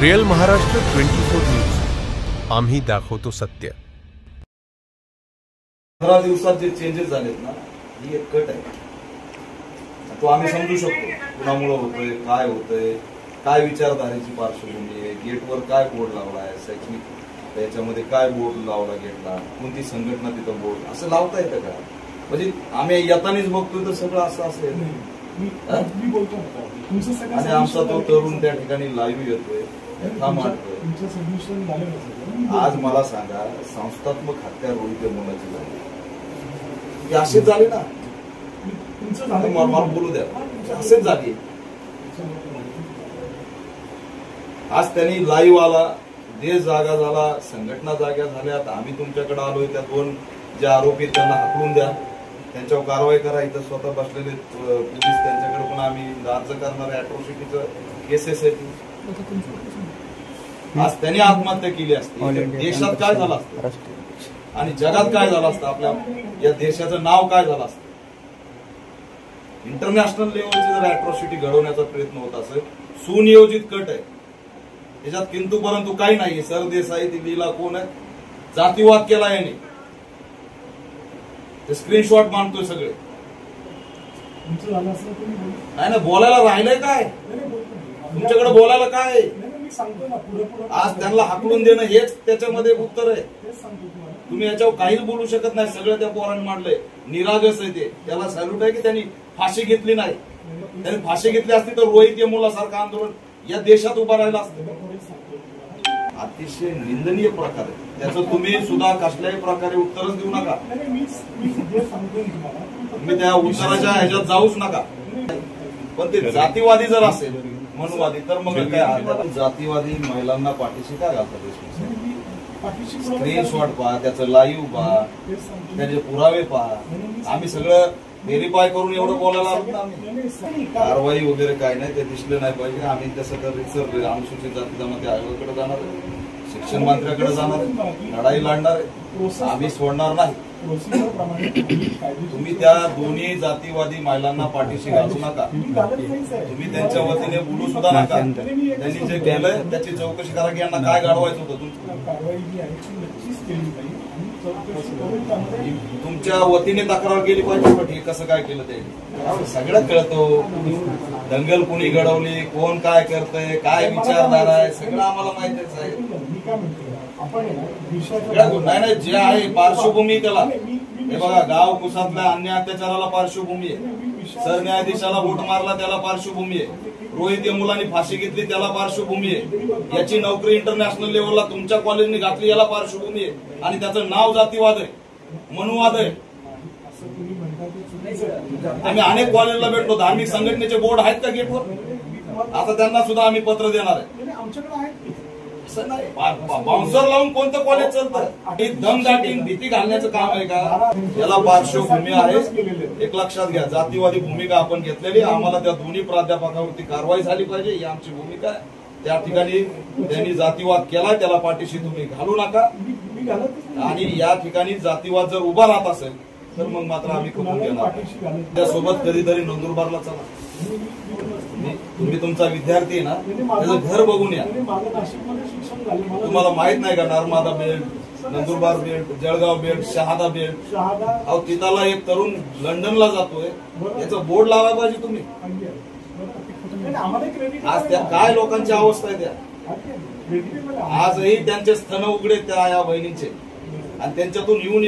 Real Maharashtra 24 news, आम्ही दाखवतो सत्य। 15 दिवसात जे चेंजेस झालेत ना, ही एक कट आहे। तो आम्ही समजू शकतो कुणामुळे होतोय, काय होतंय, काय विचारधारेची पार्श्वभूमी आहे, गेटवर काय बोर्ड लावलाय, शैक्षणिक त्याच्यामध्ये काय बोर्ड लावला गेटला, कोणती संघटना तिथं बोर्ड असं लावता येतं का? म्हणजे आम्ही येतानीच बघतोय तर सगळं असं असेल आणि आमचा तो तरुण त्या ठिकाणी लाईव्ह येतोय, आज मला सांगा, संस्थात्मक हत्या रोहित मुलाची झाली, असेच झाले ना, मला बोलू द्या, असेच झाले। आज त्यांनी लाईव्ह आला, देश जागा झाला, संघटना जाग्या झाल्यात, आम्ही तुमच्याकडे आलोय, त्या दोन जे आरोपी त्यांना हाकलून द्या, त्यांच्यावर कारवाई करा। इथं स्वतः बसलेले पोलीस, त्यांच्याकडे पण आम्ही अर्ज करणार आहे, अॅट्रॉसिटीचं केसेस आहेत। आज त्यांनी आत्महत्या केली असती, देशात काय झालं असतं आणि जगात काय झालं असतं, आपल्या या देशाचं नाव काय झालं असतं। इंटरनॅशनल लेवलची जर अॅट्रॉसिटी घडवण्याचा प्रयत्न होत असेल, सुनियोजित कट आहे, त्याच्यात किंतु परंतु काही नाही। सरदेसाई दिल्लीला कोण आहे, जातीवाद केला याने, ते स्क्रीनशॉट मानतोय सगळे। नाही ना, बोलायला राहिलंय काय तुमच्याकडे, बोलायला काय? आज त्यांना हाकलून देणं हेच त्याच्यामध्ये उत्तर आहे। तुम्ही याच्यावर काहीच बोलू शकत नाही, सगळं त्या पोरांनी मांडलंय, निरागस आहे ते। त्याला सॅल्यूट आहे की त्यांनी फाशी घेतली नाही, त्यांनी फाशी घेतली असती तर रोहित मुलासारखं आंदोलन या देशात उभं राहिलं असतं। अतिशय निंदनीय प्रकार आहे, त्याचं तुम्ही सुद्धा कसल्याही प्रकारे उत्तरच देऊ नका, तुम्ही त्या उत्तराच्या ह्याच्यात जाऊच नका। पण ते जातीवादी जर असेल, मनुवादी, तर मग काय जातीवादी महिलांना पाठीशी काय घालतात? स्क्रीनशॉट पहा, त्याचं लाईव्ह पहा, त्याचे पुरावे पहा, आम्ही सगळं व्हेरीफाय करून एवढं बोलायला आलो ना। आम्ही कारवाई वगैरे काय नाही, ते दिसले नाही पाहिजे। आम्ही तसं तर रिसर्च अनुसूचित जाती जमाती आयोगाकडे जाणार आहे, शिक्षण मंत्र्याकडे जाणार आहे, लढाई लढणार आहे, आम्ही सोडणार नाही। तुम्ही त्या दोन्ही जातीवादी महिलांना पाठीशी घालू नका, तुम्ही त्यांच्या वतीने बोलू सुद्धा नका। त्यांनी जे केलंय त्याची चौकशी करा की यांना काय घडवायचं होतं, तुमच्या वतीने तक्रार केली पाहिजे, हे कसं काय केलं ते सगळं कळतो। दंगल कोणी घडवली, कोण काय करतंय, काय विचारधारा आहे, सगळं आम्हाला माहितीच आहे। नाही, जे आहे पार्श्वभूमी त्याला, हे बघा, गाव कुसातल्या अन्य अत्याचाराला पार्श्वभूमी आहे, सरन्यायाधीशाला वोट मारला त्याला पार्श्वभूमी आहे, रोहित मुलांनी फाशी घेतली त्याला पार्श्वभूमी आहे, याची नोकरी इंटरनॅशनल लेवलला तुमच्या कॉलेजने घातली याला पार्श्वभूमी आहे, आणि त्याचं नाव जातीवाद आहे, मनुवाद आहे। आम्ही अनेक कॉलेजला भेटलो, धार्मिक संघटनेचे बोर्ड आहेत का गेटवर? आता त्यांना सुद्धा आम्ही पत्र देणार आहे। बाउन्सर लावून कोणतं कॉलेज चालतं? ही दमदाटी भीती घालण्याचं काम आहे का? याला पार्श्वभूमी आहे, एक लक्षात घ्या। जातीवादी भूमिका आपण घेतलेली, आम्हाला त्या दोन्ही प्राध्यापकावरती कारवाई झाली पाहिजे, ही आमची भूमिका आहे। त्या ठिकाणी त्यांनी जातीवाद केला, त्याला पाठीशी तुम्ही घालू नका, आणि या ठिकाणी जातीवाद जर उभा राहत असेल तर मग मात्र आम्ही कबूल घेणार। त्यासोबत कधीतरी नंदुरबारला चला, तुम्ही तुमचा विद्यार्थी आहे ना, त्याचं घर बघून या। तुम्हाला माहित नाही का, Narmada belt, Nandurbar belt, Jalgaon belt, Shahada belt, अहो तिथला एक तरुण लंडनला जातोय, याचं बोर्ड लावायला पाहिजे तुम्ही। आज त्या काय लोकांची अवस्था आहे त्या, आजही त्यांचे स्तन उघडे त्या या बहिणींचे, आणि त्यांच्यातून येऊन